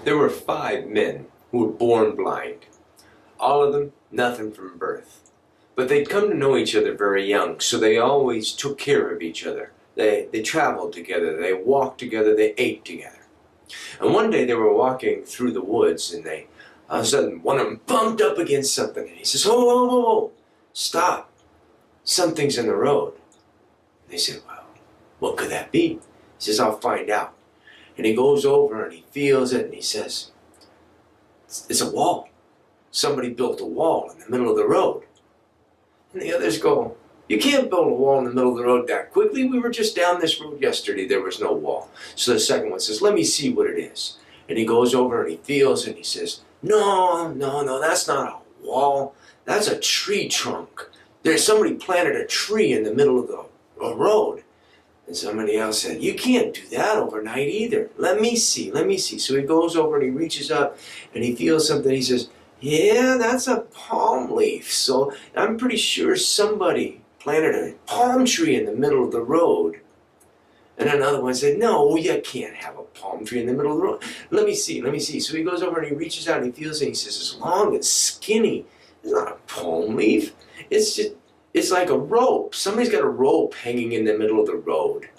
There were 5 men who were born blind. All of them, nothing from birth. But they'd come to know each other very young, so they always took care of each other. They traveled together, they walked together, they ate together. And one day they were walking through the woods, and all of a sudden one of them bumped up against something, and he says, "Whoa, whoa, whoa, whoa, stop. Something's in the road." And they said, "Well, what could that be?" He says, "I'll find out." And he goes over and he feels it, and he says, "It's a wall. Somebody built a wall in the middle of the road." And the others go, "You can't build a wall in the middle of the road that quickly. We were just down this road yesterday. There was no wall." So the second one says, "Let me see what it is." And he goes over and he feels it, and he says, No, that's not a wall. That's a tree trunk. There's somebody planted a tree in the middle of the road." And somebody else said, "You can't do that overnight either. Let me see. So he goes over and he reaches up and he feels something. He says, "Yeah, that's a palm leaf. So I'm pretty sure somebody planted a palm tree in the middle of the road." And another one said, "No, you can't have a palm tree in the middle of the road. Let me see. So he goes over and he reaches out and he feels it, and he says, "It's long and skinny. It's not a palm leaf. It's like a rope. Somebody's got a rope hanging in the middle of the road."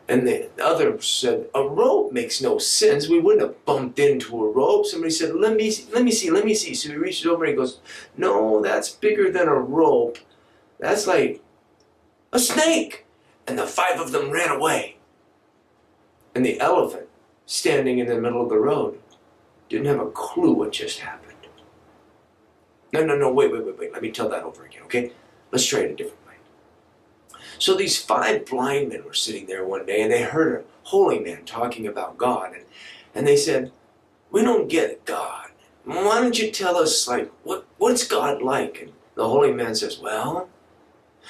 And the other said, "A rope makes no sense. We wouldn't have bumped into a rope." Somebody said, let me see. So he reaches over and he goes, "No, that's bigger than a rope. That's like a snake." And the 5 of them ran away. And the elephant, standing in the middle of the road, didn't have a clue what just happened. No, wait. Let me tell that over again, okay? Let's try it a different way. So these 5 blind men were sitting there one day, and they heard a holy man talking about God, and they said, "We don't get God. Why don't you tell us, like, what's God like?" And the holy man says, "Well,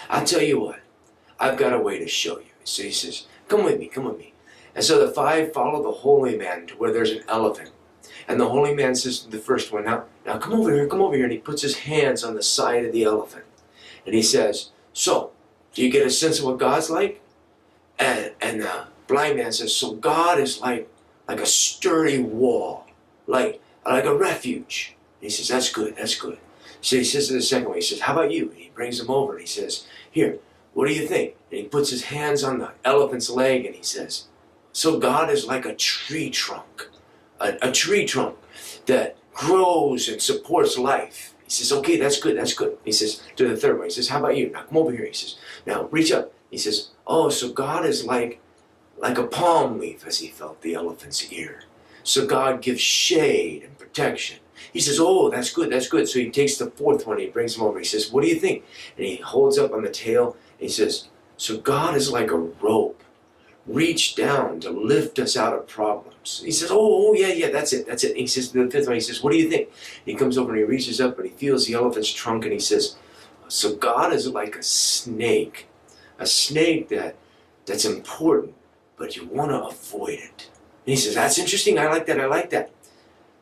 I'll tell you what. I've got a way to show you." So he says, come with me. And so the 5 follow the holy man to where there's an elephant. And the holy man says to the first one, now come over here. And he puts his hands on the side of the elephant. And he says, "So, do you get a sense of what God's like?" And the blind man says, "So God is like a sturdy wall, like a refuge." And he says, That's good. So he says to the second one, he says, "How about you?" And he brings him over and he says, "Here, what do you think?" And he puts his hands on the elephant's leg and he says, "So God is like a tree trunk, a tree trunk that grows and supports life." He says, "Okay, that's good. He says to the third one, he says, "How about you? Now come over here." He says, "Now reach up." He says, "Oh, so God is like a palm leaf," as he felt the elephant's ear. "So God gives shade and protection." He says, "Oh, that's good. So he takes the fourth one, he brings him over. He says, "What do you think?" And he holds up on the tail. He says, "So God is like a rope, reach down to lift us out of problems." He says, oh yeah, that's it. And he says to the fifth one, he says, "What do you think?" And he comes over and he reaches up and he feels the elephant's trunk and he says, "So God is like a snake that's important, but you want to avoid it." And he says, "That's interesting. I like that.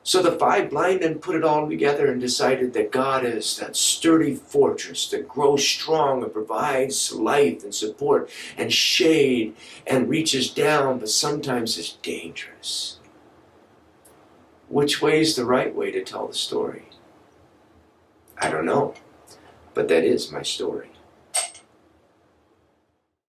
So the 5 blind men put it all together and decided that God is that sturdy fortress that grows strong and provides life and support and shade and reaches down, but sometimes is dangerous. Which way is the right way to tell the story? I don't know, but that is my story.